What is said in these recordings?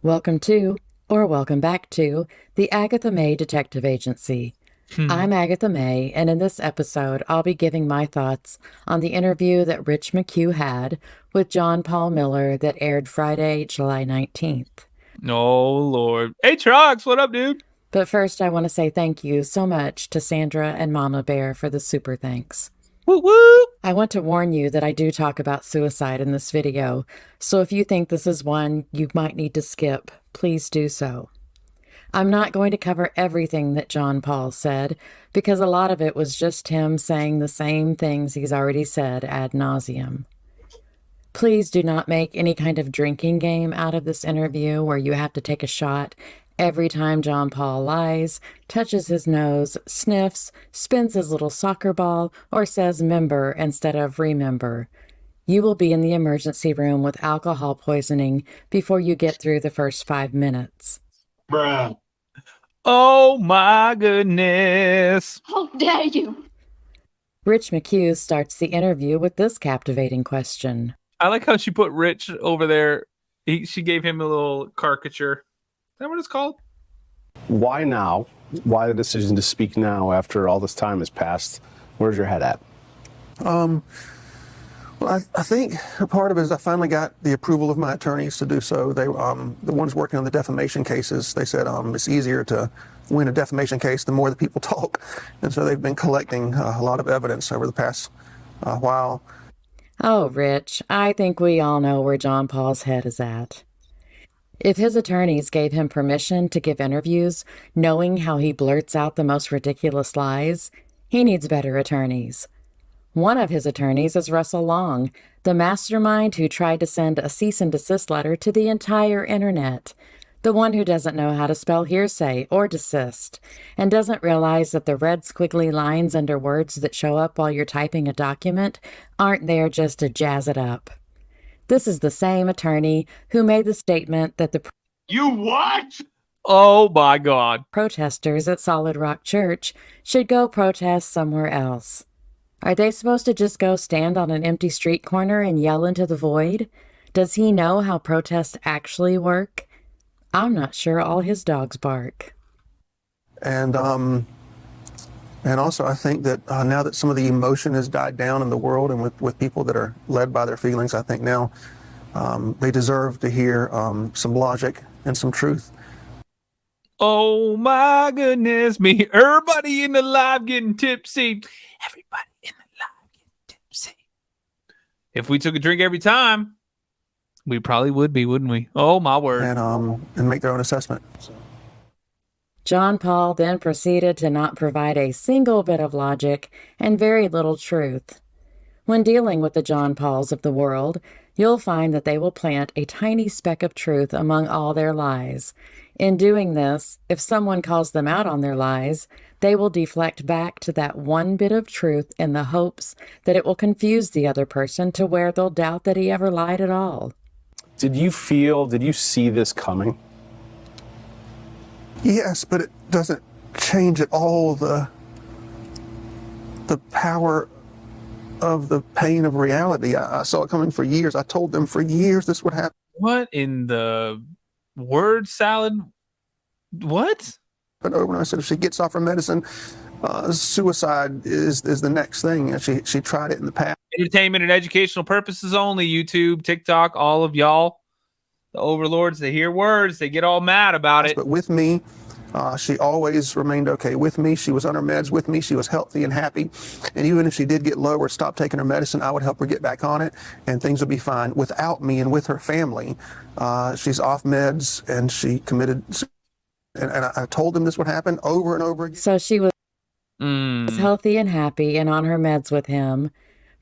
Welcome to, or welcome back to, the Agatha May Detective Agency. I'm Agatha May, and in this episode, I'll be giving my thoughts on the interview that Rich McQue had with John Paul Miller that aired Friday, July 19th. Oh, Lord. Hey, Trox, what up, dude? But first, I want to say thank you so much to Sandra and Mama Bear for the super thanks. Woo woo! I want to warn you that I do talk about suicide in this video, so if you think this is one you might need to skip, please do so. I'm not going to cover everything that John Paul said, because a lot of it was just him saying the same things he's already said ad nauseum. Please do not make any kind of drinking game out of this interview where you have to take a shot every time John Paul lies, touches his nose, sniffs, spins his little soccer ball, or says member instead of remember. You will be in the emergency room with alcohol poisoning before you get through the first 5 minutes. Bruh. Oh, my goodness. How dare you? Rich McQue starts the interview with this captivating question. I like how she put Rich over there. She gave him a little caricature. Is that what it's called? Why now? Why the decision to speak now after all this time has passed? Where's your head at? Well, I think a part of it is I finally got the approval of my attorneys to do so. They, the ones working on the defamation cases, they said it's easier to win a defamation case the more that people talk. And so they've been collecting a lot of evidence over the past while. Oh, Rich, I think we all know where John Paul's head is at. If his attorneys gave him permission to give interviews, knowing how he blurts out the most ridiculous lies, he needs better attorneys. One of his attorneys is Russell Long, the mastermind who tried to send a cease and desist letter to the entire internet. The one who doesn't know how to spell hearsay or desist, and doesn't realize that the red squiggly lines under words that show up while you're typing a document aren't there just to jazz it up. This is the same attorney who made the statement that the You what? Oh, my God. protesters at Solid Rock Church should go protest somewhere else. Are they supposed to just go stand on an empty street corner and yell into the void? Does he know how protests actually work? I'm not sure all his dogs bark. And also I think that now that some of the emotion has died down in the world and with people that are led by their feelings, I think now they deserve to hear some logic and some truth. Oh, my goodness me. Everybody in the live getting tipsy. Everybody in the live getting tipsy. If we took a drink every time, we probably would be, wouldn't we? Oh, my word. And make their own assessment. So. John Paul then proceeded to not provide a single bit of logic and very little truth. When dealing with the John Pauls of the world, you'll find that they will plant a tiny speck of truth among all their lies. In doing this, if someone calls them out on their lies, they will deflect back to that one bit of truth in the hopes that it will confuse the other person to where they'll doubt that he ever lied at all. Did you see this coming? Yes, but it doesn't change at all the power of the pain of reality. I saw it coming for years. I told them for years this would happen. What in the word salad? What? But over and I said, if she gets off her medicine, suicide is the next thing. And she tried it in the past. Entertainment and educational purposes only. YouTube, TikTok, all of y'all, the overlords, they hear words, they get all mad about it. But with me, she always remained okay with me. She was on her meds with me. She was healthy and happy. And even if she did get low or stop taking her medicine, I would help her get back on it and things would be fine. Without me and with her family, she's off meds and she committed. And I told them this would happen over and over again. So she was healthy and happy and on her meds with him,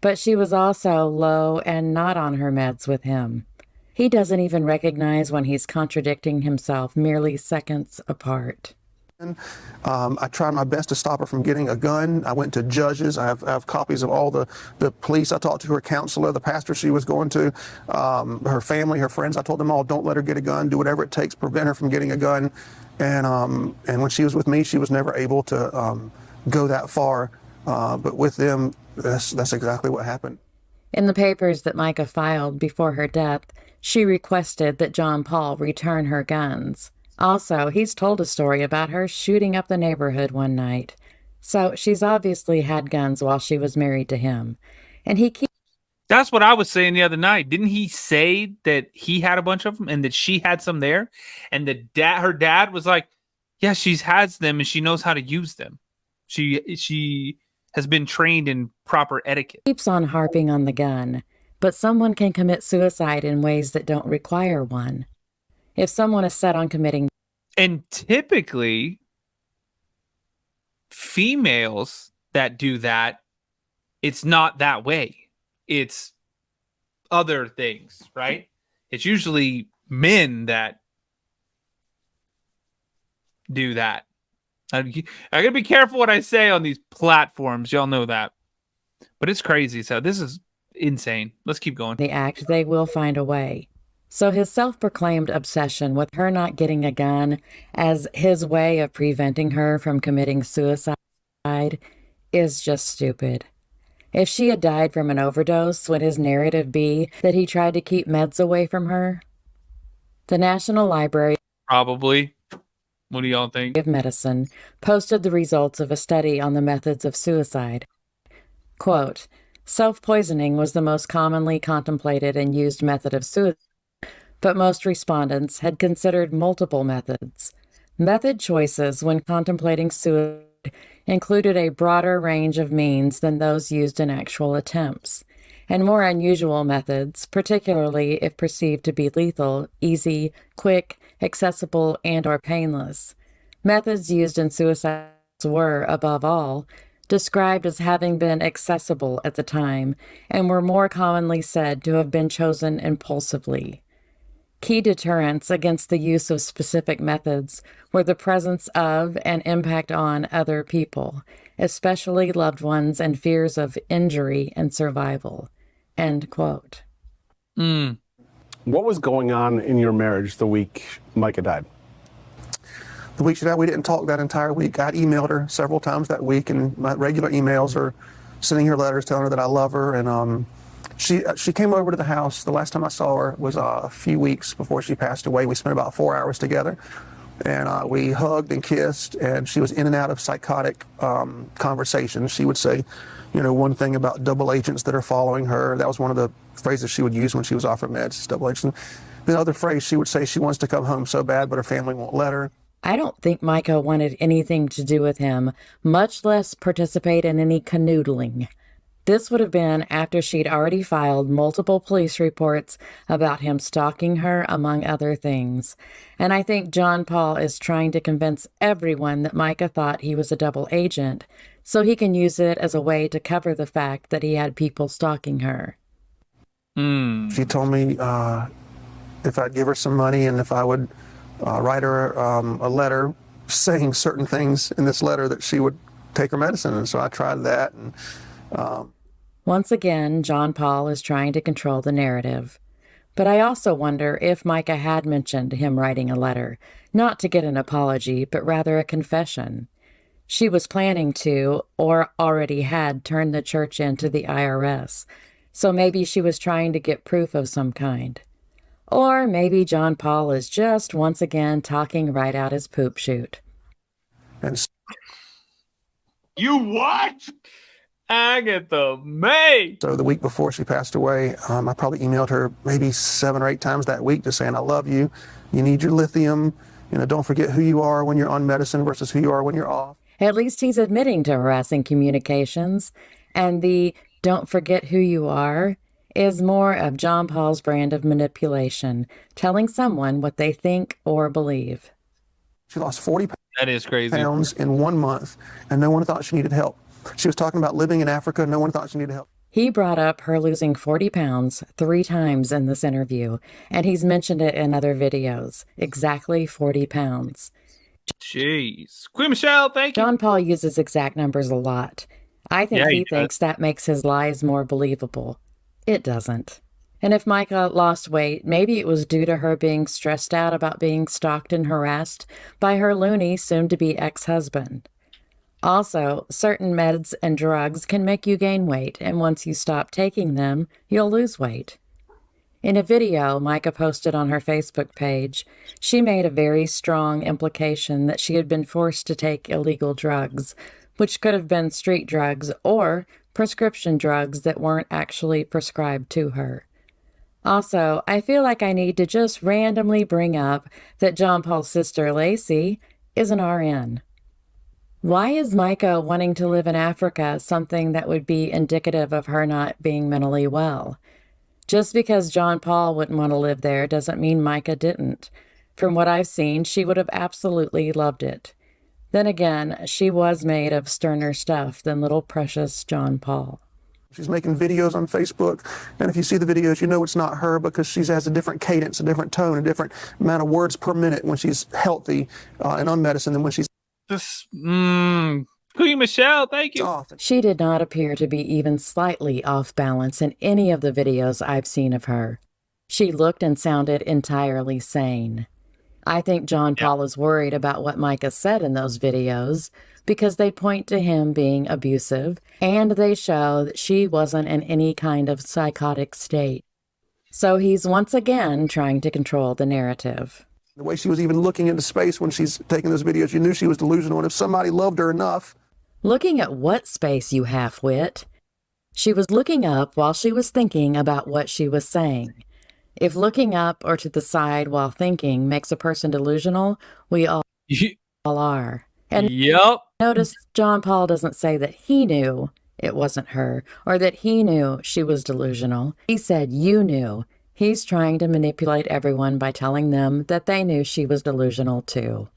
but she was also low and not on her meds with him. He doesn't even recognize when he's contradicting himself merely seconds apart. I tried my best to stop her from getting a gun. I went to judges. I have copies of all the police. I talked to her counselor, the pastor she was going to, her family, her friends. I told them all, don't let her get a gun. Do whatever it takes, prevent her from getting a gun. And when she was with me, she was never able to go that far. But with them, that's exactly what happened. In the papers that Mica filed before her death, She requested that John Paul return her guns. Also, he's told a story about her shooting up the neighborhood one night. So she's obviously had guns while she was married to him. And he keeps... That's what I was saying the other night. Didn't he say that he had a bunch of them and that she had some there? And her dad was like, yeah, she has them and she knows how to use them. She has been trained in proper etiquette. Keeps on harping on the gun, but someone can commit suicide in ways that don't require one. If someone is set on committing... And typically, females that do that, it's not that way. It's other things, right? It's usually men that do that. I gotta be careful what I say on these platforms. Y'all know that. But it's crazy. So this is insane. Let's keep going. The act, they will find a way. So his self-proclaimed obsession with her not getting a gun as his way of preventing her from committing suicide is just stupid. If she had died from an overdose, would his narrative be that he tried to keep meds away from her? The National Library Probably. What do y'all think? of Medicine posted the results of a study on the methods of suicide. Quote, self-poisoning was the most commonly contemplated and used method of suicide, but most respondents had considered multiple methods. Method choices when contemplating suicide included a broader range of means than those used in actual attempts, and more unusual methods, particularly if perceived to be lethal, easy, quick, accessible, and/or painless. Methods used in suicide were, above all, described as having been accessible at the time and were more commonly said to have been chosen impulsively. Key deterrents against the use of specific methods were the presence of and impact on other people, especially loved ones, and fears of injury and survival. End quote. What was going on in your marriage the week Mica died? The week she died, we didn't talk that entire week. I emailed her several times that week, and my regular emails are sending her letters telling her that I love her. And she came over to the house. The last time I saw her was a few weeks before she passed away. We spent about 4 hours together, and we hugged and kissed, and she was in and out of psychotic conversations. She would say, one thing about double agents that are following her. That was one of the phrases she would use when she was off her meds, double agents. The other phrase she would say, she wants to come home so bad, but her family won't let her. I don't think Mica wanted anything to do with him, much less participate in any canoodling. This would have been after she'd already filed multiple police reports about him stalking her, among other things. And I think John Paul is trying to convince everyone that Mica thought he was a double agent, so he can use it as a way to cover the fact that he had people stalking her. She told me if I'd give her some money and if I would write her a letter saying certain things in this letter, that she would take her medicine. And so I tried that. And once again, John Paul is trying to control the narrative. But I also wonder if Mica had mentioned him writing a letter, not to get an apology, but rather a confession. She was planning to, or already had, turned the church into the IRS, so maybe she was trying to get proof of some kind. Or maybe John Paul is just once again talking right out his poop chute. and You what? Agatha May. so the week before she passed away, I probably emailed her maybe 7 or 8 times that week, just saying, I love you. You need your lithium. Don't forget who you are when you're on medicine versus who you are when you're off. At least he's admitting to harassing communications, and the don't forget who you are is more of John Paul's brand of manipulation, telling someone what they think or believe. She lost 40 That is crazy. pounds in 1 month, and no one thought she needed help. She was talking about living in Africa. No one thought she needed help. He brought up her losing 40 pounds 3 times in this interview, and he's mentioned it in other videos. Exactly 40 pounds. Jeez. Queen Michelle, thank you. John Paul uses exact numbers a lot. I think Yeah, he he does. thinks that makes his lies more believable. It doesn't. And if Mica lost weight, maybe it was due to her being stressed out about being stalked and harassed by her loony, soon-to-be ex-husband. Also, certain meds and drugs can make you gain weight, and once you stop taking them, you'll lose weight. In a video Mica posted on her Facebook page, she made a very strong implication that she had been forced to take illegal drugs, which could have been street drugs or prescription drugs that weren't actually prescribed to her. Also, I feel like I need to just randomly bring up that John Paul's sister, Lacey, is an RN. Why is Mica wanting to live in Africa something that would be indicative of her not being mentally well? Just because John Paul wouldn't want to live there doesn't mean Mica didn't. From what I've seen, she would have absolutely loved it. Then again, she was made of sterner stuff than little precious John Paul. She's making videos on Facebook, and if you see the videos, you know it's not her because she has a different cadence, a different tone, a different amount of words per minute when she's healthy and on medicine than when she's Queen Michelle, thank you. off. She did not appear to be even slightly off balance in any of the videos I've seen of her. She looked and sounded entirely sane. I think John Paul is worried about what Mica said in those videos because they point to him being abusive and they show that she wasn't in any kind of psychotic state. So he's once again trying to control the narrative. The way she was even looking into space when she's taking those videos, you knew she was delusional, and if somebody loved her enough... Looking at what space, you half-wit? She was looking up while she was thinking about what she was saying. If looking up or to the side while thinking makes a person delusional, we all are. And notice John Paul doesn't say that he knew it wasn't her or that he knew she was delusional. He said you knew. He's trying to manipulate everyone by telling them that they knew she was delusional too.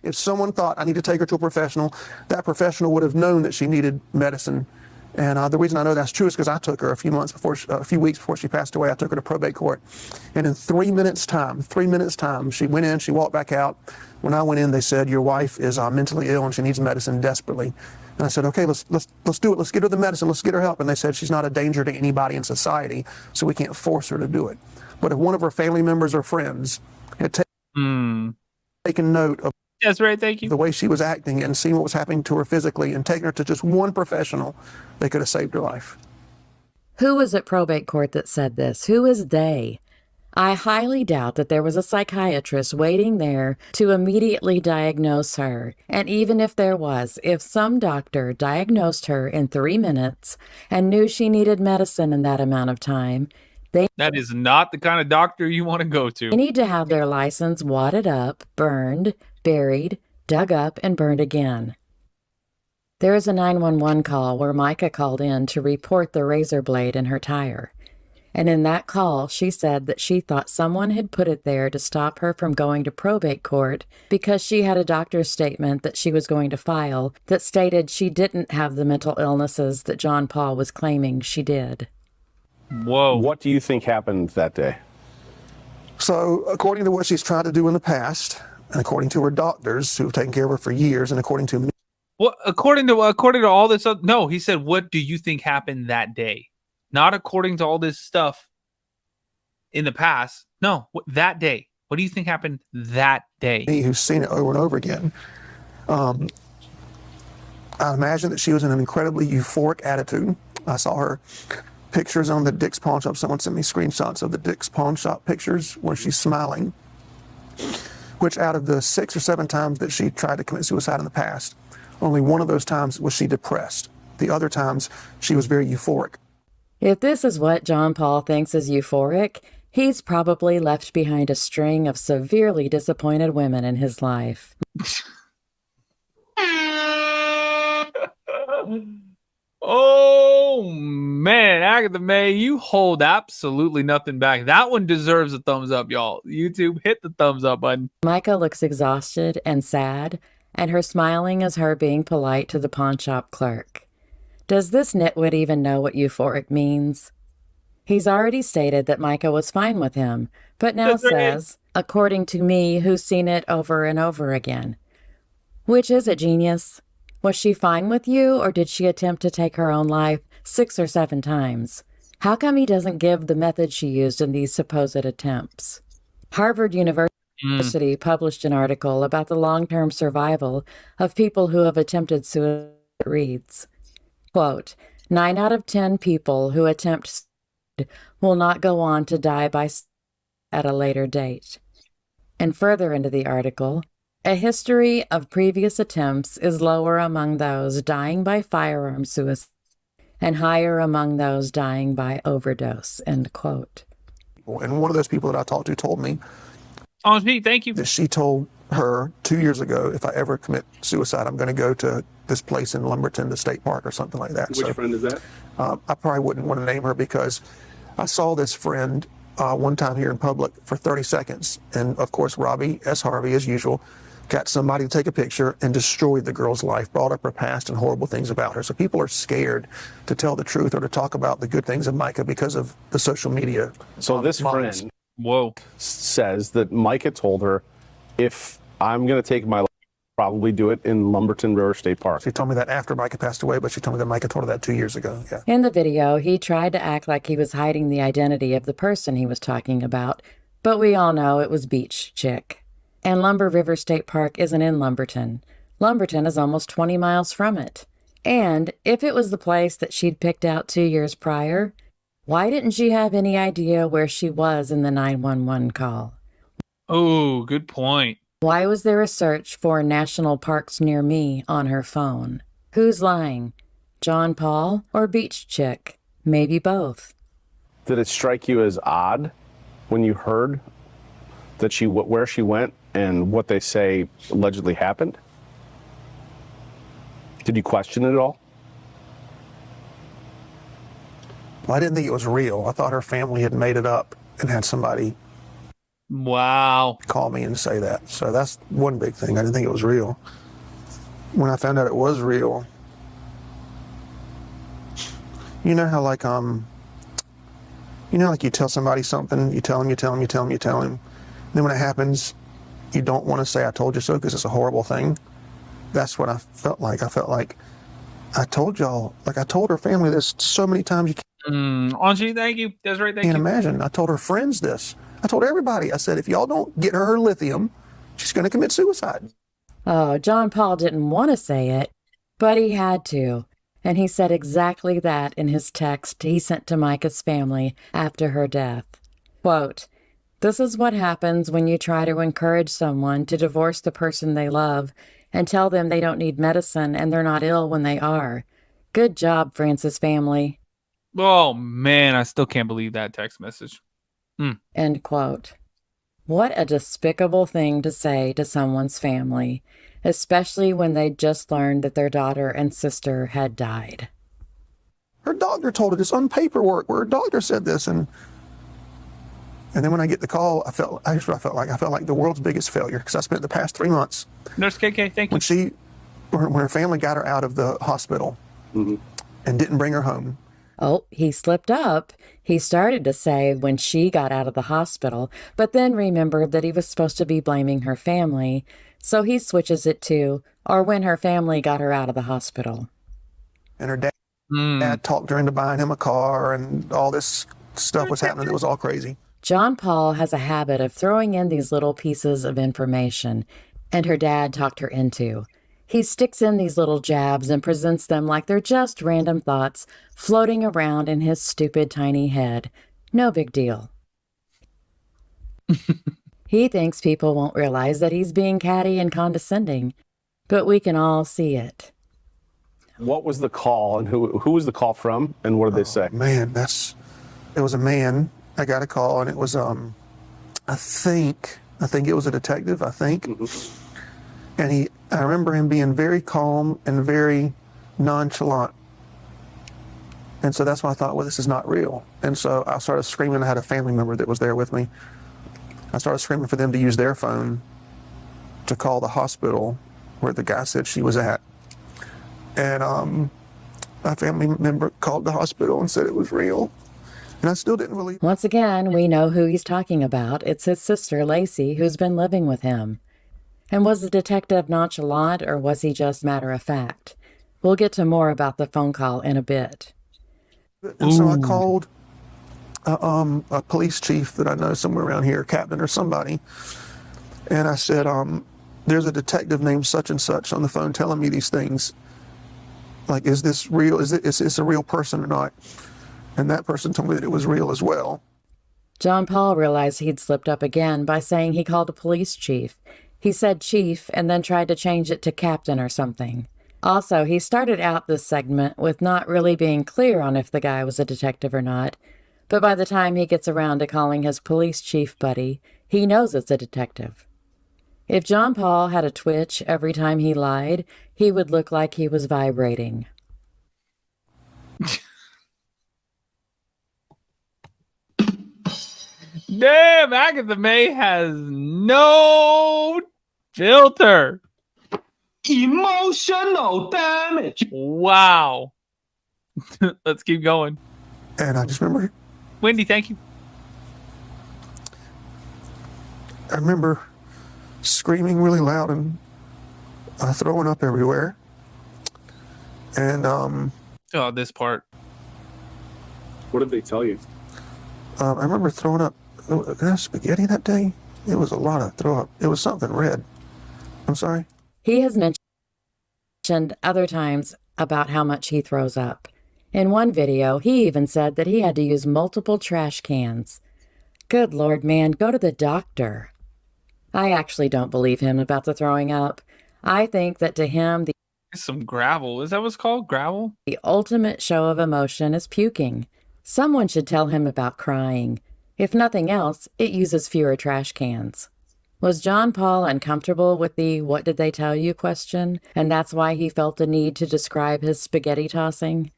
If someone thought, I need to take her to a professional, that professional would have known that she needed medicine. And the reason I know that's true is because I took her a few weeks before she passed away. I took her to probate court. And in 3 minutes time, she went in, she walked back out. When I went in, they said, your wife is mentally ill and she needs medicine desperately. And I said, okay, let's do it. Let's get her the medicine. Let's get her help. And they said she's not a danger to anybody in society, so we can't force her to do it. But if one of her family members or friends had taken note of That's right, thank you. the way she was acting and seen what was happening to her physically and taken her to just one professional, they could have saved her life. Who was at probate court that said this? Who is they? I highly doubt that there was a psychiatrist waiting there to immediately diagnose her. And even if there was, if some doctor diagnosed her in 3 minutes and knew she needed medicine in that amount of time, that is not the kind of doctor you want to go to. They need to have their license wadded up, burned, buried, dug up, and burned again. There is a 911 call where Mica called in to report the razor blade in her tire. And in that call, she said that she thought someone had put it there to stop her from going to probate court because she had a doctor's statement that she was going to file that stated she didn't have the mental illnesses that John Paul was claiming she did. Whoa. What do you think happened that day? So according to what she's tried to do in the past, and according to her doctors who have taken care of her for years, and according to me, Well, according to all this, no, he said, what do you think happened that day? Not according to all this stuff in the past. No, that day. What do you think happened that day? who's seen it over and over again, I imagine that she was in an incredibly euphoric attitude. I saw her pictures on the Dick's Pawn Shop. Someone sent me screenshots of the Dick's Pawn Shop pictures where she's smiling, which out of the 6 or 7 times that she tried to commit suicide in the past, only one of those times was she depressed. The other times, she was very euphoric. If this is what John Paul thinks is euphoric, he's probably left behind a string of severely disappointed women in his life. Oh, man. Agatha May, you hold absolutely nothing back. That one deserves a thumbs up, y'all. YouTube, hit the thumbs up button. Mica looks exhausted and sad, and her smiling is her being polite to the pawn shop clerk. Does this nitwit even know what euphoric means? He's already stated that Mica was fine with him, but now says, according to me, who's seen it over and over again. Which is it, genius? Was she fine with you, or did she attempt to take her own life 6 or 7 times? How come he doesn't give the method she used in these supposed attempts? Harvard University published an article about the long-term survival of people who have attempted suicide. It reads, quote, 9 out of 10 people who attempt will not go on to die by at a later date. And further into the article, a history of previous attempts is lower among those dying by firearm suicide and higher among those dying by overdose, end quote. And one of those people that I talked to told me Angie, thank you. that she told her 2 years ago, if I ever commit suicide, I'm going to go to this place in Lumberton, the state park or something like that. Which friend is that? I probably wouldn't want to name her because I saw this friend one time here in public for 30 seconds. And of course, Robbie S. Harvey, as usual, got somebody to take a picture and destroyed the girl's life, brought up her past and horrible things about her. So people are scared to tell the truth or to talk about the good things of Mica because of the social media. So this friend Whoa. says that Mica told her, if I'm going to take my life, probably do it in Lumberton River State Park. She told me that after Mica passed away, but she told me that Mica told her that 2 years ago. Yeah. In the video, he tried to act like he was hiding the identity of the person he was talking about, but we all know it was Beach Chick. And Lumber River State Park isn't in Lumberton. Lumberton is almost 20 miles from it. And if it was the place that she'd picked out 2 years prior, why didn't she have any idea where she was in the 911 call? Oh, good point. Why was there a search for national parks near me on her phone? Who's lying? John Paul or Beach Chick? Maybe both. Did it strike you as odd when you heard that where she went and what they say allegedly happened? Did you question it at all? Well, I didn't think it was real. I thought her family had made it up and had somebody Wow. call me and say that. So that's one big thing. I didn't think it was real. When I found out it was real, you know how like you tell somebody something, you tell them. Then when it happens, you don't want to say I told you so because it's a horrible thing. That's what I felt like. I felt like I told y'all, like I told her family this so many times you Angie, thank you. Desiree, thank can't you. imagine. I told her friends this. I told everybody. I said, if y'all don't get her lithium, she's going to commit suicide. Oh, John Paul didn't want to say it, but he had to. And he said exactly that in his text he sent to Mica's family after her death. Quote, "This is what happens when you try to encourage someone to divorce the person they love and tell them they don't need medicine and they're not ill when they are. Good job, Francis family." Oh, man, I still can't believe that text message. End quote. What a despicable thing to say to someone's family, especially when they just learned that their daughter and sister had died. Her doctor told her this on paperwork where her doctor said this. And then when I get the call, I felt like the world's biggest failure because I spent the past 3 months. Nurse KK, thank you. When her family got her out of the hospital and didn't bring her home. Oh, he slipped up. He started to say when she got out of the hospital, but then remembered that he was supposed to be blaming her family, so he switches it to, or when her family got her out of the hospital. And her dad talked her into buying him a car, and all this stuff was happening. It was all crazy. John Paul has a habit of throwing in these little pieces of information, and her dad talked her into. He sticks in these little jabs and presents them like they're just random thoughts floating around in his stupid tiny head. No big deal. He thinks people won't realize that he's being catty and condescending, but we can all see it. What was the call and who was the call from and what did they say? Man, it was a man. I got a call and it was I think it was a detective, I think. And I remember him being very calm and very nonchalant. And so that's why I thought, well, this is not real. And so I started screaming. I had a family member that was there with me. I started screaming for them to use their phone to call the hospital where the guy said she was at. And my family member called the hospital and said it was real. And I still didn't believe. Once again, we know who he's talking about. It's his sister, Lacey, who's been living with him. And was the detective nonchalant or was he just matter of fact? We'll get to more about the phone call in a bit. And so I called a police chief that I know somewhere around here, captain or somebody. And I said, there's a detective named such and such on the phone telling me these things. Like, is this real? Is this a real person or not? And that person told me that it was real as well. John Paul realized he'd slipped up again by saying he called a police chief. He said chief and then tried to change it to captain or something. Also, he started out this segment with not really being clear on if the guy was a detective or not, but by the time he gets around to calling his police chief buddy, he knows it's a detective. If John Paul had a twitch every time he lied, he would look like he was vibrating. Damn, Agatha May has no filter. Emotional damage. Wow. Let's keep going. And I just remember, Wendy, thank you. I remember screaming really loud and throwing up everywhere. And Oh, this part. What did they tell you? I remember throwing up. Did I have spaghetti that day? It was a lot of throw up. It was something red. I'm sorry. He has mentioned other times about how much he throws up. In one video, he even said that he had to use multiple trash cans. Good Lord, man, go to the doctor. I actually don't believe him about the throwing up. I think that to him, Some gravel. Is that what's called? Gravel? the ultimate show of emotion is puking. Someone should tell him about crying. If nothing else, it uses fewer trash cans. Was John Paul uncomfortable with the "what did they tell you" question, and that's why he felt the need to describe his spaghetti tossing?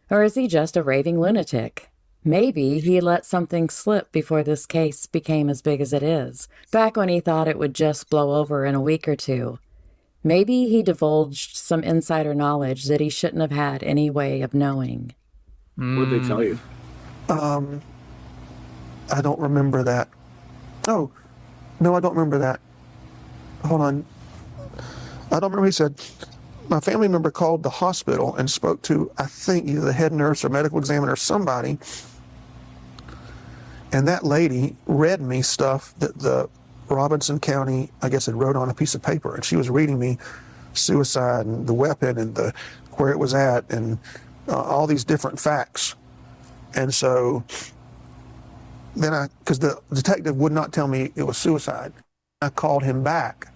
Or is he just a raving lunatic? Maybe he let something slip before this case became as big as it is, back when he thought it would just blow over in a week or two. Maybe he divulged some insider knowledge that he shouldn't have had any way of knowing. What did they tell you? I don't remember that. Oh, no, I don't remember that. Hold on. I don't remember. He said, my family member called the hospital and spoke to, I think, either the head nurse or medical examiner or somebody. And that lady read me stuff that the Robeson County, I guess, had wrote on a piece of paper. And she was reading me suicide and the weapon and where it was at and all these different facts. And so then because the detective would not tell me it was suicide, I called him back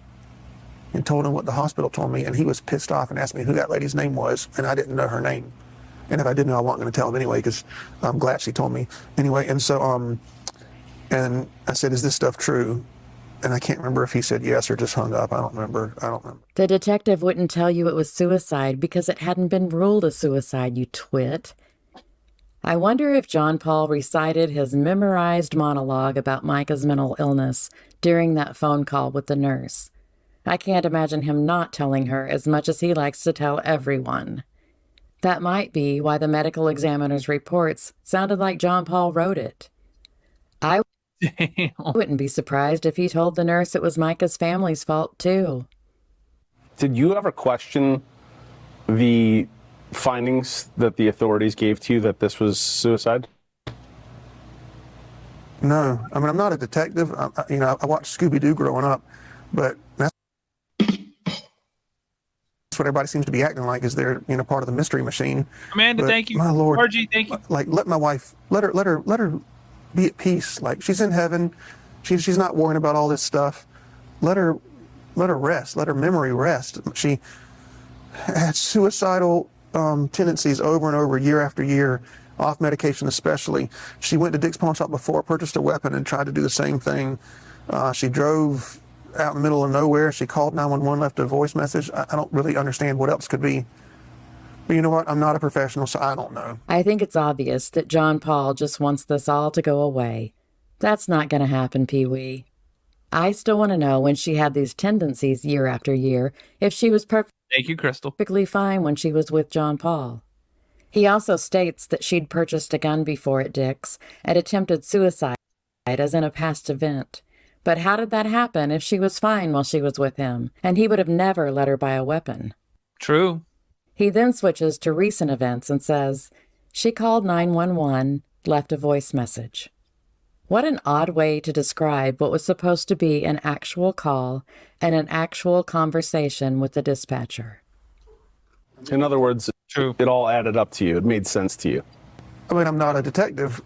and told him what the hospital told me, and he was pissed off and asked me who that lady's name was, and I didn't know her name. And if I didn't know, I wasn't going to tell him anyway, because I'm glad she told me anyway. And so, and I said, "Is this stuff true?" And I can't remember if he said yes or just hung up. I don't remember. The detective wouldn't tell you it was suicide because it hadn't been ruled a suicide, you twit. I wonder if John Paul recited his memorized monologue about Mica's mental illness during that phone call with the nurse. I can't imagine him not telling her as much as he likes to tell everyone. That might be why the medical examiner's reports sounded like John Paul wrote it. I wouldn't be surprised if he told the nurse it was Mica's family's fault, too. Did you ever question the findings that the authorities gave to you that this was suicide? No, I mean, I'm not a detective. I watched Scooby-Doo growing up, but that's what everybody seems to be acting like, is they're part of the mystery machine. Amanda, But, thank you. my Lord, RG, thank you. like, let my wife, let her be at peace. Like, she's in heaven. She's not worrying about all this stuff. Let her rest. Let her memory rest. She had suicidal tendencies over and over, year after year, off medication especially. She went to Dick's Pawn Shop before, purchased a weapon, and tried to do the same thing. She drove out in the middle of nowhere. She called 911, left a voice message. I don't really understand what else could be. But you know what? I'm not a professional, so I don't know. I think it's obvious that John Paul just wants this all to go away. That's not going to happen, Pee-wee. I still want to know when she had these tendencies year after year, if she was Thank you, Crystal. perfectly fine when she was with John Paul. He also states that she'd purchased a gun before at Dick's and attempted suicide as in a past event. But how did that happen if she was fine while she was with him, and he would have never let her buy a weapon? True. He then switches to recent events and says, she called 911, left a voice message. What an odd way to describe what was supposed to be an actual call and an actual conversation with the dispatcher. In other words, True. it all added up to you. It made sense to you. I mean, I'm not a detective.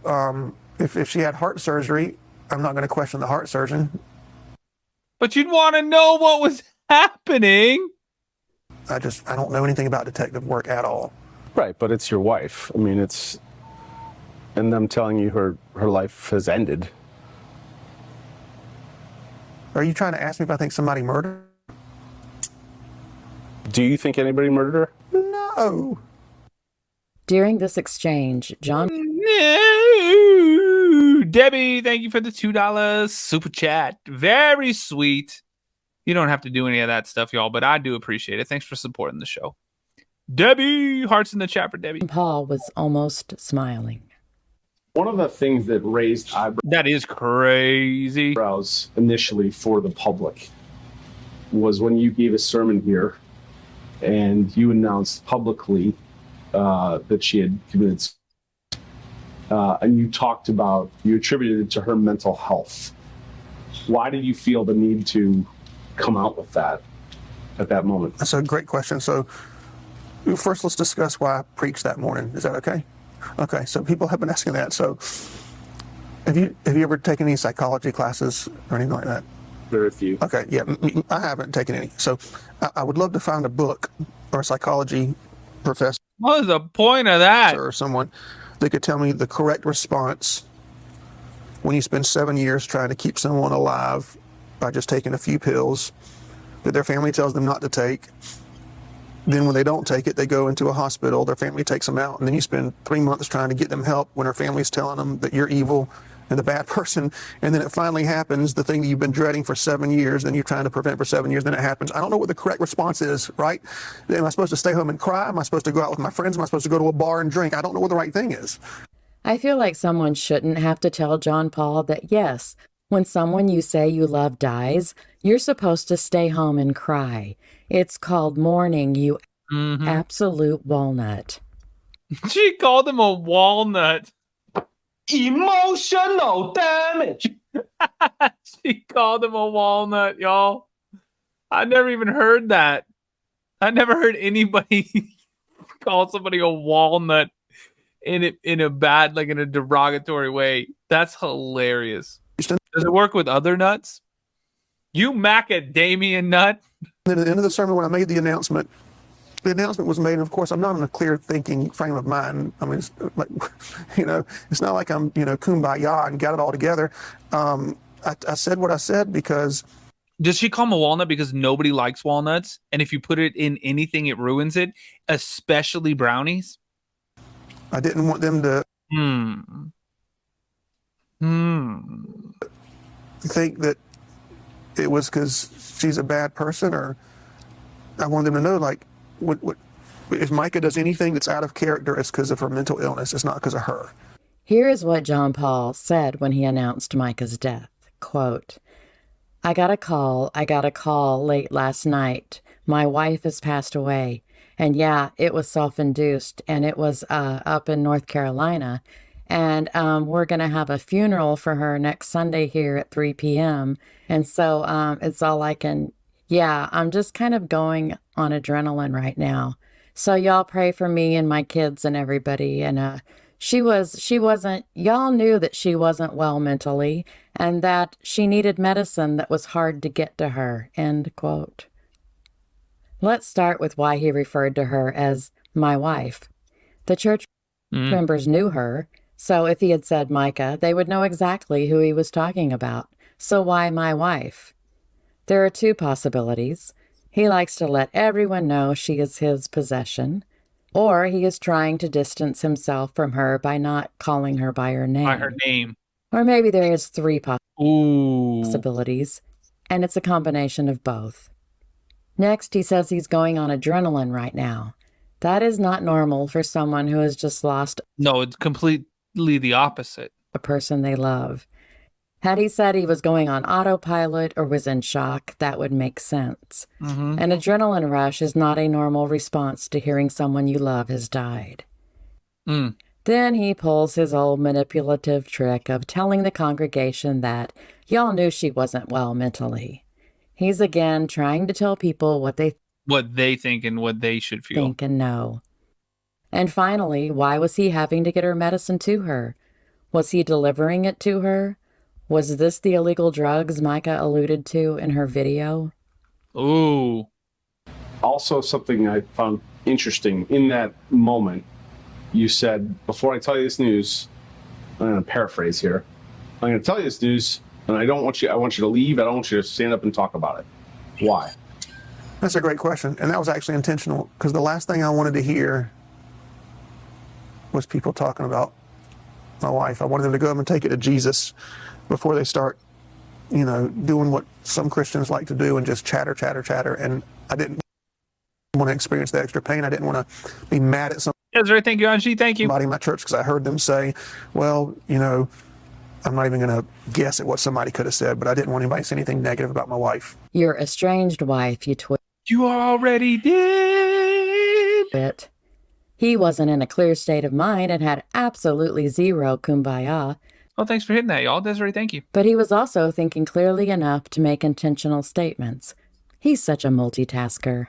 If she had heart surgery, I'm not going to question the heart surgeon. But you'd want to know what was happening. I don't know anything about detective work at all. Right, but it's your wife. I mean, and them telling you her life has ended. Are you trying to ask me if I think somebody murdered her? Do you think anybody murdered her? No. During this exchange, John No. Debbie, thank you for the $2 super chat. Very sweet. You don't have to do any of that stuff, y'all, but I do appreciate it. Thanks for supporting the show. Debbie, hearts in the chat for Debbie. Paul was almost smiling. One of the things that raised That is crazy. eyebrows initially for the public was when you gave a sermon here and you announced publicly that she had committed and you attributed it to her mental health. Why did you feel the need to come out with that at that moment? That's a great question. So first, let's discuss why I preached that morning. Is that okay? Okay, so people have been asking that. So have you ever taken any psychology classes or anything like that? Very few. Okay, yeah, I haven't taken any. So I would love to find a book or a psychology professor What was the point of that? or someone that could tell me the correct response when you spend 7 years trying to keep someone alive by just taking a few pills that their family tells them not to take. Then when they don't take it, they go into a hospital, their family takes them out, and then you spend 3 months trying to get them help when her family's telling them that you're evil and the bad person. And then it finally happens, the thing that you've been dreading for 7 years, and you're trying to prevent for 7 years, then it happens. I don't know what the correct response is, right? Am I supposed to stay home and cry? Am I supposed to go out with my friends? Am I supposed to go to a bar and drink? I don't know what the right thing is. I feel like someone shouldn't have to tell John Paul that, yes, when someone you say you love dies, you're supposed to stay home and cry. It's called mourning, you absolute walnut. She called him a walnut. Emotional damage. She called him a walnut, y'all. I never even heard that. I never heard anybody call somebody a walnut in a bad, like in a derogatory way. That's hilarious. Does it work with other nuts? You macadamia nut. Then at the end of the sermon, when I made the announcement was made, and of course, I'm not in a clear thinking frame of mind. I mean, it's like, it's not like I'm, kumbaya and got it all together. I said what I said because. Does she call him a walnut because nobody likes walnuts? And if you put it in anything, it ruins it, especially brownies? I didn't want them to think that it was because she's a bad person, or I wanted them to know, like, what if Mica does anything that's out of character, it's because of her mental illness. It's not because of her. Here is what John Paul said when he announced Mica's death. Quote, I got a call late last night. My wife has passed away. And yeah, it was self-induced, and it was up in North Carolina. And we're going to have a funeral for her next Sunday here at 3 p.m. And so it's all I can, I'm just kind of going on adrenaline right now. So y'all pray for me and my kids and everybody. And she wasn't, y'all knew that she wasn't well mentally and that she needed medicine that was hard to get to her, end quote. Let's start with why he referred to her as my wife. The church members knew her, so if he had said Mica, they would know exactly who he was talking about. So why my wife? There are two possibilities. He likes to let everyone know she is his possession, or he is trying to distance himself from her by not calling her by her name. By her name. Or maybe there is three possibilities, and it's a combination of both. Next, he says he's going on adrenaline right now. That is not normal for someone who has just lost. No, it's completely the opposite. A person they love. Had he said he was going on autopilot or was in shock, that would make sense. An adrenaline rush is not a normal response to hearing someone you love has died. Then he pulls his old manipulative trick of telling the congregation that y'all knew she wasn't well mentally. He's again trying to tell people what they think and what they should feel. think and know. And finally, why was he having to get her medicine to her? Was he delivering it to her? Was this the illegal drugs Mica alluded to in her video? Ooh. Also, something I found interesting in that moment, you said, before I tell you this news, I'm going to paraphrase here. I'm going to tell you this news, and I want you to leave. I don't want you to stand up and talk about it. Why? That's a great question. And that was actually intentional, because the last thing I wanted to hear was people talking about my wife. I wanted them to go up and take it to Jesus before they start, doing what some Christians like to do and just chatter. And I didn't want to experience the extra pain. I didn't want to be mad at Desiree, thank you, Angie. Thank you. somebody in my church because I heard them say, well, I'm not even going to guess at what somebody could have said, but I didn't want anybody to say anything negative about my wife. Your estranged wife, you twit. You already did. He wasn't in a clear state of mind and had absolutely zero kumbaya. Oh, thanks for hitting that, y'all. Desiree, thank you. But he was also thinking clearly enough to make intentional statements. He's such a multitasker.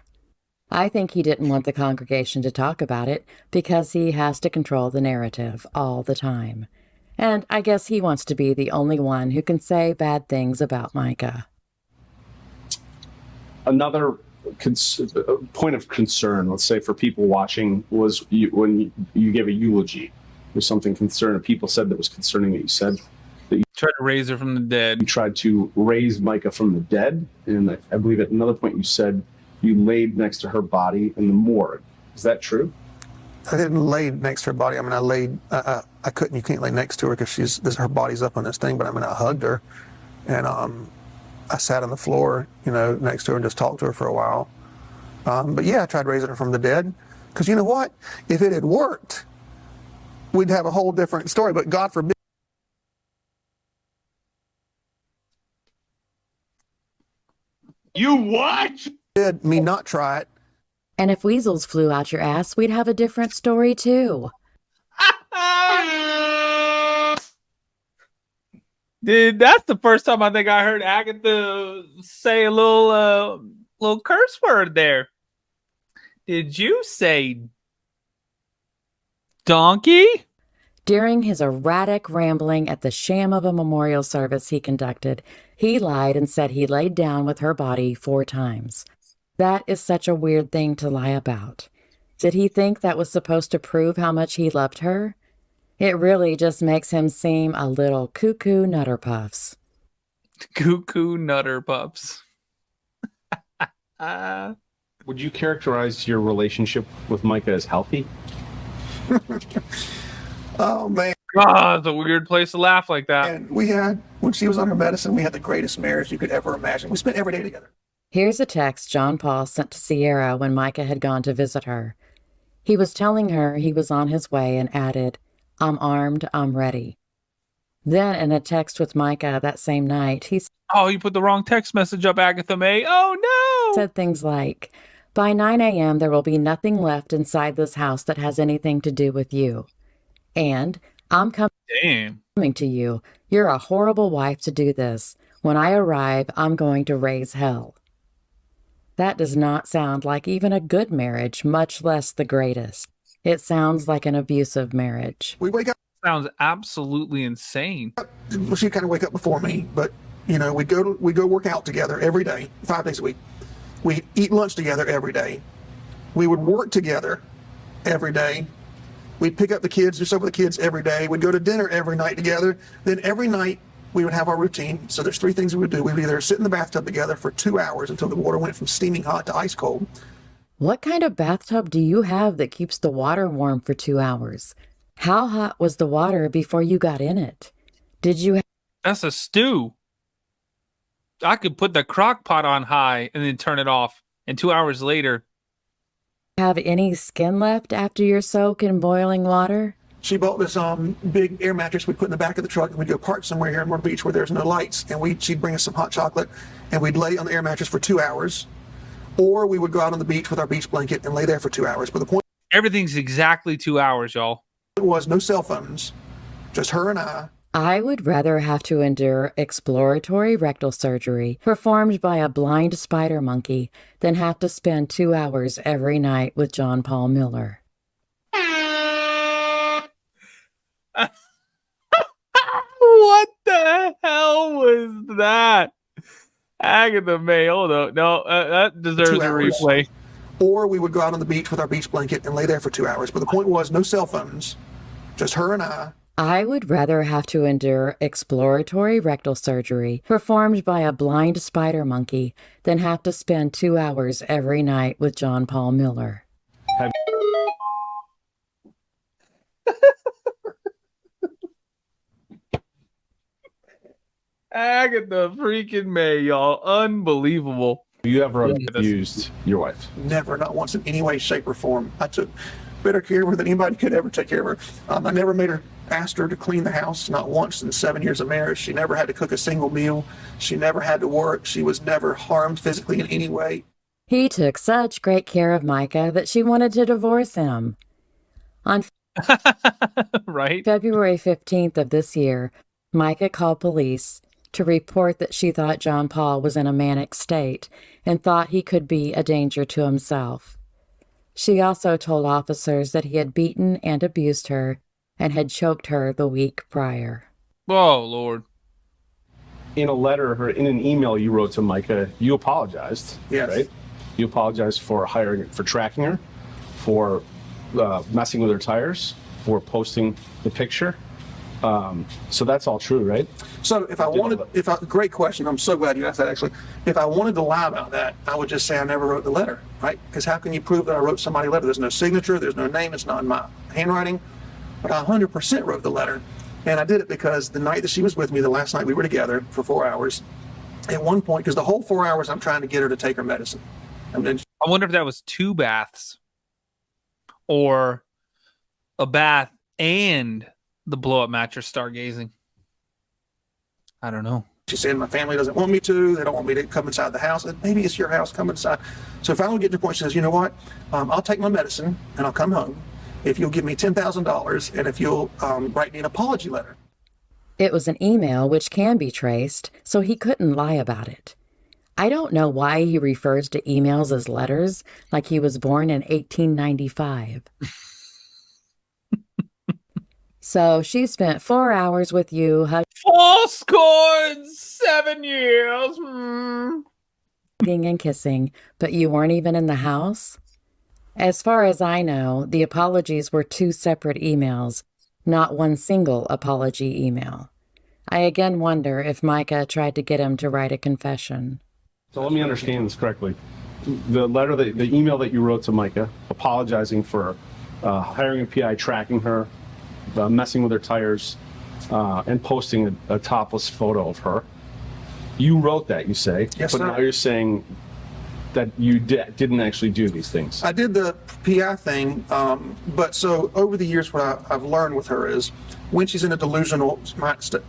I think he didn't want the congregation to talk about it because he has to control the narrative all the time. And I guess he wants to be the only one who can say bad things about Mica. Another point of concern, let's say for people watching, was when you gave a eulogy. There's something concerning. People said that was concerning that you said that you Tried to raise her from the dead. tried to raise Mica from the dead. And I believe at another point you said you laid next to her body in the morgue. Is that true? I didn't lay next to her body. I laid, I couldn't, you can't lay next to her because her body's up on this thing, but I hugged her. And I sat on the floor, next to her and just talked to her for a while. But yeah, I tried raising her from the dead. Because you know what? If it had worked, we'd have a whole different story. But God forbid. You what? Me not try it. And if weasels flew out your ass, we'd have a different story too. Dude, that's the first time I think I heard Agatha say a little curse word there. Did you say donkey? During his erratic rambling at the sham of a memorial service he conducted, he lied and said he laid down with her body 4 times. That is such a weird thing to lie about. Did he think that was supposed to prove how much he loved her? It really just makes him seem a little cuckoo nutter puffs. Cuckoo nutter puffs. Would you characterize your relationship with Mica as healthy? Oh, man. God, it's a weird place to laugh like that. And we had, when she was on her medicine, we had the greatest marriage you could ever imagine. We spent every day together. Here's a text John Paul sent to Sierra when Mica had gone to visit her. He was telling her he was on his way and added, "I'm armed, I'm ready." Then in a text with Mica that same night, he Oh, you put the wrong text message up, Agatha May. Oh, no. said things like, "By 9 a.m. there will be nothing left inside this house that has anything to do with you. And I'm Damn. coming to you. You're a horrible wife to do this. When I arrive, I'm going to raise hell." That does not sound like even a good marriage, much less the greatest. It sounds like an abusive marriage. We wake up. Sounds absolutely insane. Well, she'd kind of wake up before me, but we'd go work out together every day, 5 days a week. We'd eat lunch together every day. We would work together every day. We'd pick up the kids, do stuff with the kids every day. We'd go to dinner every night together. Then every night we would have our routine. So there's 3 things we would do. We would either sit in the bathtub together for 2 hours until the water went from steaming hot to ice cold. What kind of bathtub do you have that keeps the water warm for 2 hours? How hot was the water before you got in it? Did you That's a stew. I could put the crock pot on high and then turn it off. And 2 hours later, have any skin left after your soak in boiling water? She bought this big air mattress we'd put in the back of the truck, and we'd go park somewhere here in Myrtle Beach where there's no lights, and she'd bring us some hot chocolate, and we'd lay on the air mattress for 2 hours, or we would go out on the beach with our beach blanket and lay there for 2 hours. But the point everything's exactly 2 hours, y'all. was no cell phones, just her and I. I would rather have to endure exploratory rectal surgery performed by a blind spider monkey than have to spend 2 hours every night with John Paul Miller. What the hell was that? Agatha May. Hold on. No, that deserves 2 a hours. replay. Or we would go out on the beach with our beach blanket and lay there for 2 hours. But the point was no cell phones, just her and I. I would rather have to endure exploratory rectal surgery performed by a blind spider monkey than have to spend 2 hours every night with John Paul Miller. Agatha freaking May, y'all. Unbelievable. Have you ever abused your wife? Never, not once in any way, shape, or form. I took better care of her than anybody could ever take care of her. I never asked her to clean the house, not once in 7 years of marriage. She never had to cook a single meal. She never had to work. She was never harmed physically in any way. He took such great care of Mica that she wanted to divorce him. On Right? February 15th of this year, Mica called police to report that she thought John Paul was in a manic state and thought he could be a danger to himself. She also told officers that he had beaten and abused her and had choked her the week prior. Oh, Lord. In a letter or in an email you wrote to Mica, you apologized. Yes. Right? You apologized for tracking her, for messing with her tires, for posting the picture. So that's all true, right? So great question. I'm so glad you asked that, actually. If I wanted to lie about that, I would just say I never wrote the letter, right? Because how can you prove that I wrote somebody a letter? There's no signature, there's no name, it's not in my handwriting. But I 100% wrote the letter. And I did it because the night that she was with me, the last night we were together for 4 hours, at one point, because the whole 4 hours I'm trying to get her to take her medicine. And then I wonder if that was 2 baths or a bath and the blow-up mattress stargazing. I don't know. she said, my family doesn't want me to. They don't want me to come inside the house. And maybe it's your house, come inside. So finally we get to the point, she says, you know what? I'll take my medicine and I'll come home if you'll give me $10,000 and if you'll write me an apology letter. It was an email which can be traced, so he couldn't lie about it. I don't know why he refers to emails as letters, like he was born in 1895. So she spent 4 hours with you, False coin, 7 years. hugging and kissing, but you weren't even in the house? As far as I know, the apologies were 2 separate emails, not one single apology email. I again wonder if Mica tried to get him to write a confession. So let me understand this correctly. The letter, the email that you wrote to Mica, apologizing for hiring a PI, tracking her, messing with her tires, and posting a topless photo of her. You wrote that, you say, Yes, but sir. now you're saying that you didn't actually do these things. I did the PI thing, but so over the years, what I've learned with her is when she's in a delusional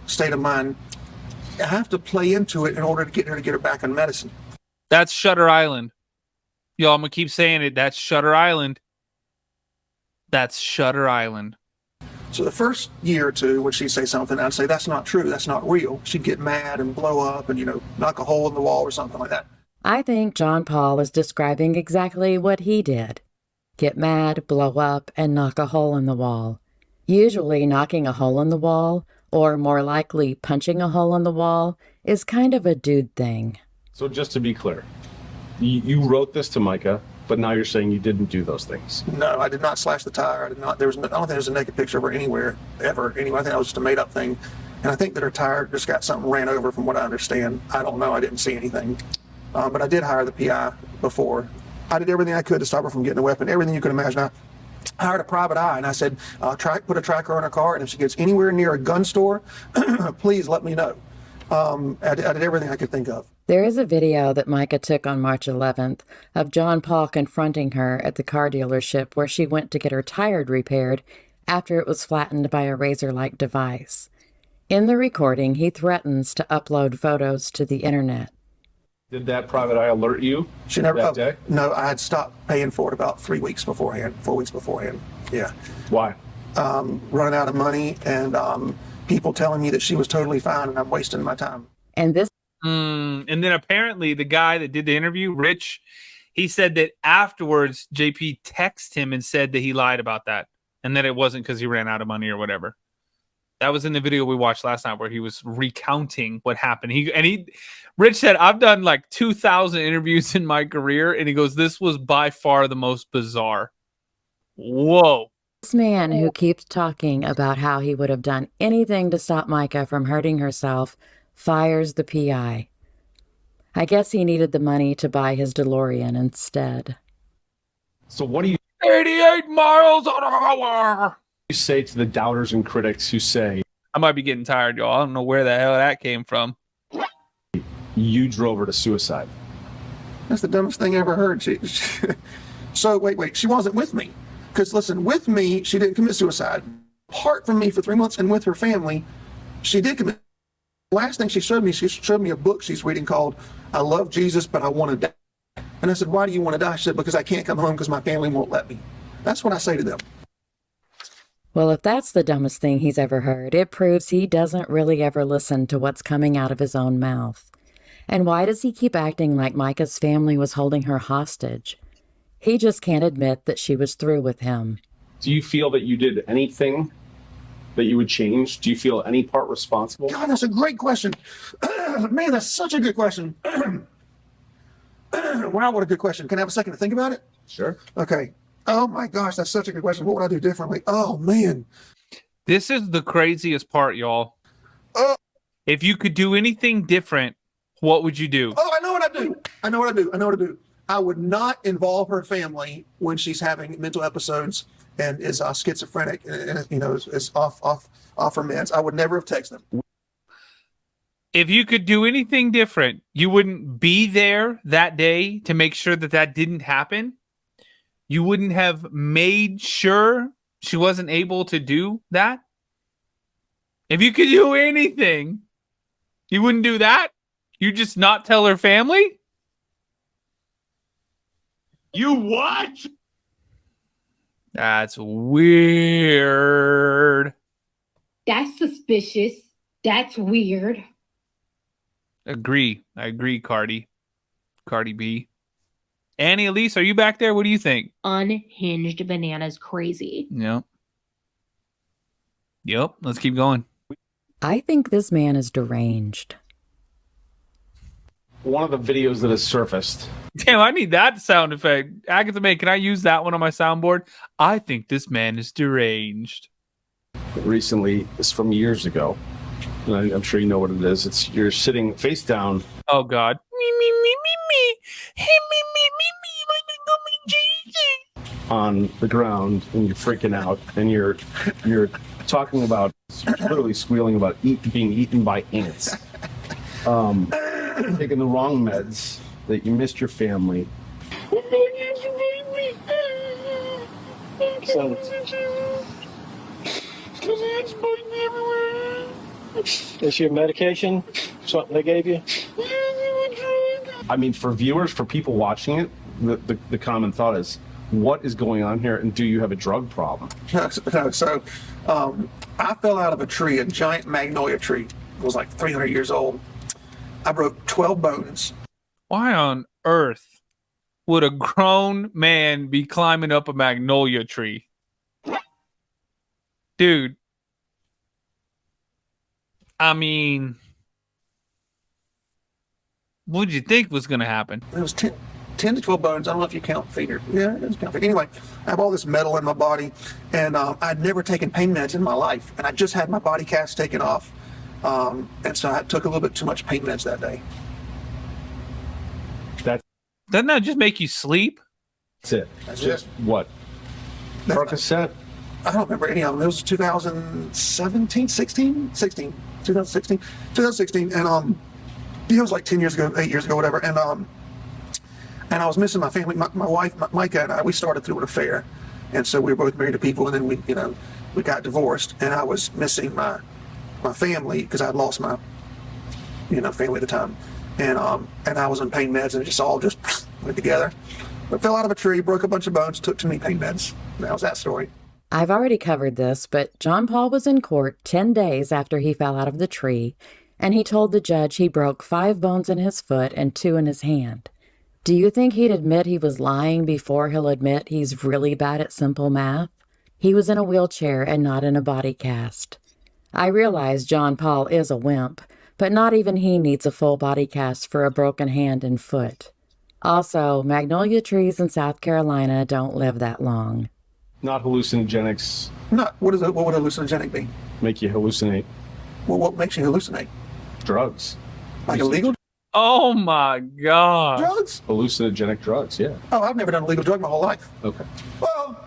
state of mind, I have to play into it in order to get her back on medicine. That's Shutter Island. Y'all, I'm going to keep saying it. That's Shutter Island. That's Shutter Island. So the first year or two, when she'd say something, I'd say, that's not true, that's not real. She'd get mad and blow up and, knock a hole in the wall or something like that. I think John Paul is describing exactly what he did. Get mad, blow up, and knock a hole in the wall. Usually knocking a hole in the wall, or more likely punching a hole in the wall, is kind of a dude thing. So just to be clear, you wrote this to Mica, but now you're saying you didn't do those things. No, I did not slash the tire. I did not. I don't think there's a naked picture of her anywhere, ever. Anyway, I think that was just a made-up thing. And I think that her tire just got something ran over from what I understand. I don't know. I didn't see anything. But I did hire the PI before. I did everything I could to stop her from getting a weapon, everything you could imagine. I hired a private eye, and I said, put a tracker on her car, and if she gets anywhere near a gun store, please let me know. I did everything I could think of. There is a video that Mica took on March 11th of John Paul confronting her at the car dealership where she went to get her tire repaired after it was flattened by a razor-like device. In the recording, he threatens to upload photos to the internet. Did that private eye alert you that day? No, I had stopped paying for it about 4 weeks beforehand. Yeah. Why? Running out of money and people telling me that she was totally fine and I'm wasting my time. And this And then apparently the guy that did the interview, Rich, he said that afterwards JP texted him and said that he lied about that and that it wasn't because he ran out of money or whatever. That was in the video we watched last night where he was recounting what happened. Rich said, I've done like 2,000 interviews in my career. And he goes, this was by far the most bizarre. Whoa. This man who keeps talking about how he would have done anything to stop Mica from hurting herself fires the PI. I guess he needed the money to buy his DeLorean instead. So what do you 88 miles an hour. say to the doubters and critics who say I might be getting tired, y'all. I don't know where the hell that came from. you drove her to suicide? That's the dumbest thing I ever heard. So wait, she wasn't with me. Because listen, with me, she didn't commit suicide. Apart from me for 3 months and with her family, she did commit. Last thing she showed me a book she's reading called I Love Jesus, But I Want to Die. And I said, why do you want to die? She said, because I can't come home because my family won't let me. That's what I say to them. Well, if that's the dumbest thing he's ever heard, it proves he doesn't really ever listen to what's coming out of his own mouth. And why does he keep acting like Mica's family was holding her hostage? He just can't admit that she was through with him. Do you feel that you did anything that you would change? Do you feel any part responsible? God, that's a great question. Man, that's such a good question. Wow, what a good question. Can I have a second to think about it? Sure. Okay. Oh my gosh, that's such a good question. What would I do differently? Oh man. This is the craziest part, y'all. Oh. If you could do anything different, what would you do? Oh, I know what I do. I would not involve her family when she's having mental episodes and is schizophrenic and is off her meds. I would never have texted them. If you could do anything different, you wouldn't be there that day to make sure that didn't happen. You wouldn't have made sure she wasn't able to do that. If you could do anything, you wouldn't do that. You just not tell her family. You what? That's weird. That's suspicious. That's weird. I agree, Cardi B. Annie, Elise, are you back there? What do you think? Unhinged bananas crazy. Yep. Let's keep going. I think this man is deranged. One of the videos that has surfaced. Damn, I need that sound effect. Agatha May, can I use that one on my soundboard? I think this man is deranged. Recently, it's from years ago. And I'm sure you know what it is. You're sitting face down. Oh God. Me. Hey, me. On the ground, and you're freaking out, and you're talking about literally squealing about being eaten by ants, taking the wrong meds, that you missed your family. So, is your medication something they gave you? I mean, for viewers, for people watching it, the common thought is, what is going on here, and do you have a drug problem? No, so I fell out of a tree, a giant magnolia tree. It was like 300 years old. I broke 12 bones. Why on earth would a grown man be climbing up a magnolia tree? Dude. I mean, what did you think was going to happen? It was 10 to 12 bones. I don't know if you count finger. Yeah, it is count finger. Anyway, I have all this metal in my body, and I'd never taken pain meds in my life, and I just had my body cast taken off, and so I took a little bit too much pain meds that day. Doesn't that just make you sleep? That's it. That's Just it. what? Percocet? I don't remember any of them. It was 2017, 2016, and it was like 10 years ago, 8 years ago, whatever. And I was missing my family. My wife, Mica, and I, we started through an affair, and so we were both married to people, and then we got divorced, and I was missing my family because I had lost my family at the time, and I was on pain meds, and it just all went together. I fell out of a tree, broke a bunch of bones, took too many pain meds. That was that story. I've already covered this, but John Paul was in court 10 days after he fell out of the tree, and he told the judge he broke 5 bones in his foot and 2 in his hand. Do you think he'd admit he was lying before he'll admit he's really bad at simple math? He was in a wheelchair and not in a body cast. I realize John Paul is a wimp, but not even he needs a full body cast for a broken hand and foot. Also, magnolia trees in South Carolina don't live that long. Not hallucinogenics Not, what would hallucinogenic be? make you hallucinate. Well, what makes you hallucinate? Drugs. Like illegal Oh my God. drugs? Hallucinogenic drugs, yeah. Oh, I've never done a legal drug my whole life. Okay. Well,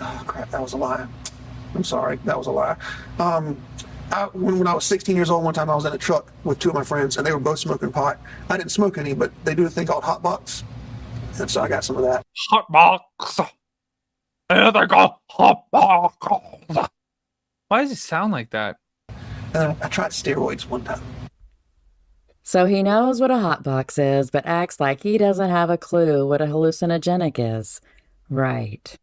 oh crap, that was a lie. I'm sorry, that was a lie. When I was 16 years old, one time I was in a truck with two of my friends, and they were both smoking pot. I didn't smoke any, but they do a thing called hot box, and so I got some of that. Hot box. There they go. Hot box. Why does it sound like that? I tried steroids one time. So he knows what a hot box is, but acts like he doesn't have a clue what a hallucinogenic is. Right.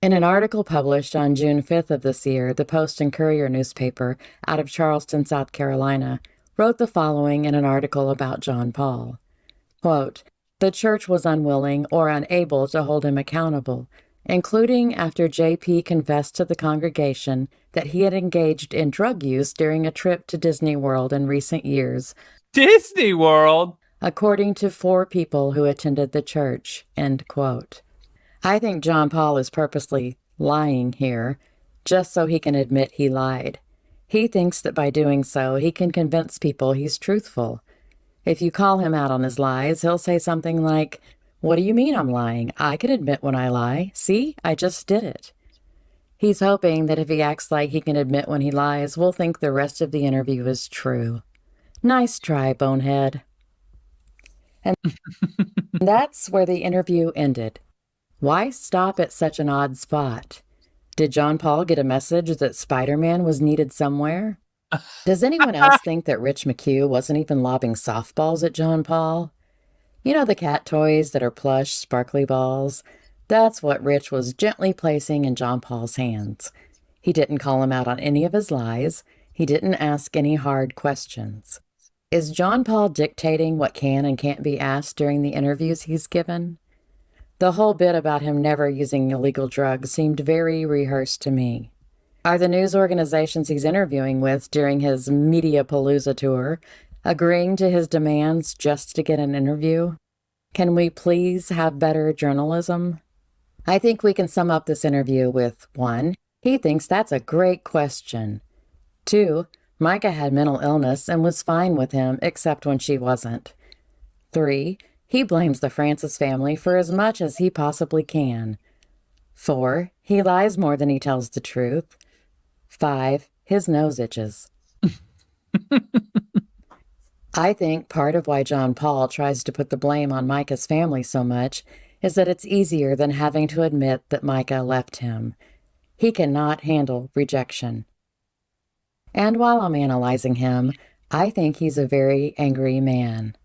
In an article published on June 5th of this year, the Post and Courier newspaper out of Charleston, South Carolina, wrote the following in an article about John Paul. Quote, "The church was unwilling or unable to hold him accountable, including after J.P. confessed to the congregation that he had engaged in drug use during a trip to Disney World in recent years, Disney World? according to 4 people who attended the church." End quote. I think John Paul is purposely lying here, just so he can admit he lied. He thinks that by doing so, he can convince people he's truthful. If you call him out on his lies, he'll say something like, "What do you mean I'm lying? I can admit when I lie. See, I just did it." He's hoping that if he acts like he can admit when he lies, we'll think the rest of the interview is true. Nice try, bonehead. And that's where the interview ended. Why stop at such an odd spot? Did John Paul get a message that Spider-Man was needed somewhere? Does anyone else think that Rich McQue wasn't even lobbing softballs at John Paul? You know the cat toys that are plush, sparkly balls? That's what Rich was gently placing in John Paul's hands. He didn't call him out on any of his lies. He didn't ask any hard questions. Is John Paul dictating what can and can't be asked during the interviews he's given? The whole bit about him never using illegal drugs seemed very rehearsed to me. Are the news organizations he's interviewing with during his Mediapalooza tour agreeing to his demands just to get an interview? Can we please have better journalism? I think we can sum up this interview with 1. He thinks that's a great question. 2. Mica had mental illness and was fine with him except when she wasn't. 3. He blames the Francis family for as much as he possibly can. 4. He lies more than he tells the truth. 5. His nose itches. I think part of why John Paul tries to put the blame on Mica's family so much is that it's easier than having to admit that Mica left him. He cannot handle rejection. And while I'm analyzing him, I think he's a very angry man.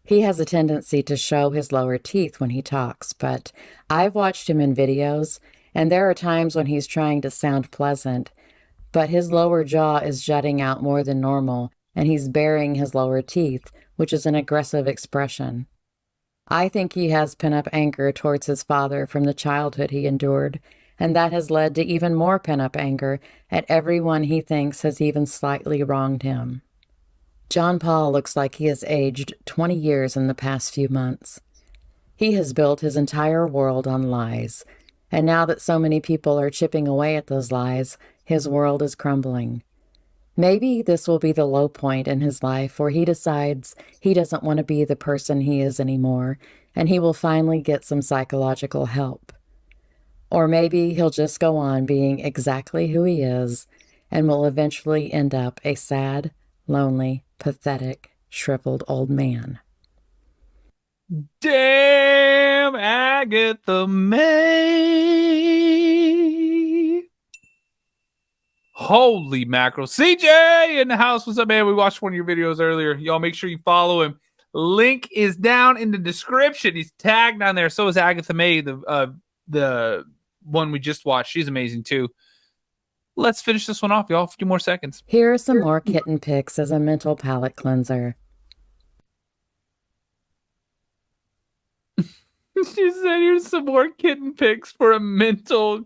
He has a tendency to show his lower teeth when he talks, but I've watched him in videos, and there are times when he's trying to sound pleasant, but his lower jaw is jutting out more than normal, and he's baring his lower teeth, which is an aggressive expression. I think he has pent-up anger towards his father from the childhood he endured, and that has led to even more pent-up anger at everyone he thinks has even slightly wronged him. John Paul looks like he has aged 20 years in the past few months. He has built his entire world on lies, and now that so many people are chipping away at those lies, his world is crumbling. Maybe this will be the low point in his life where he decides he doesn't want to be the person he is anymore, and he will finally get some psychological help. Or maybe he'll just go on being exactly who he is and will eventually end up a sad, lonely, pathetic, shriveled old man. Damn, Agatha May. Holy mackerel. CJ in the house. What's up, man? We watched one of your videos earlier. Y'all make sure you follow him. Link is down in the description. He's tagged down there. So is Agatha May, the one we just watched. She's amazing too. Let's finish this one off, y'all. A few more seconds. Here are some more kitten pics as a mental palate cleanser. She said, here's some more kitten pics for a mental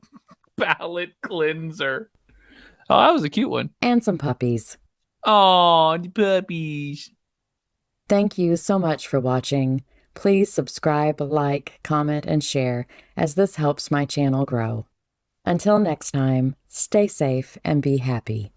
palate cleanser. Oh, that was a cute one. And some puppies. Oh, the puppies. Thank you so much for watching. Please subscribe, like, comment, and share, as this helps my channel grow. Until next time, stay safe and be happy.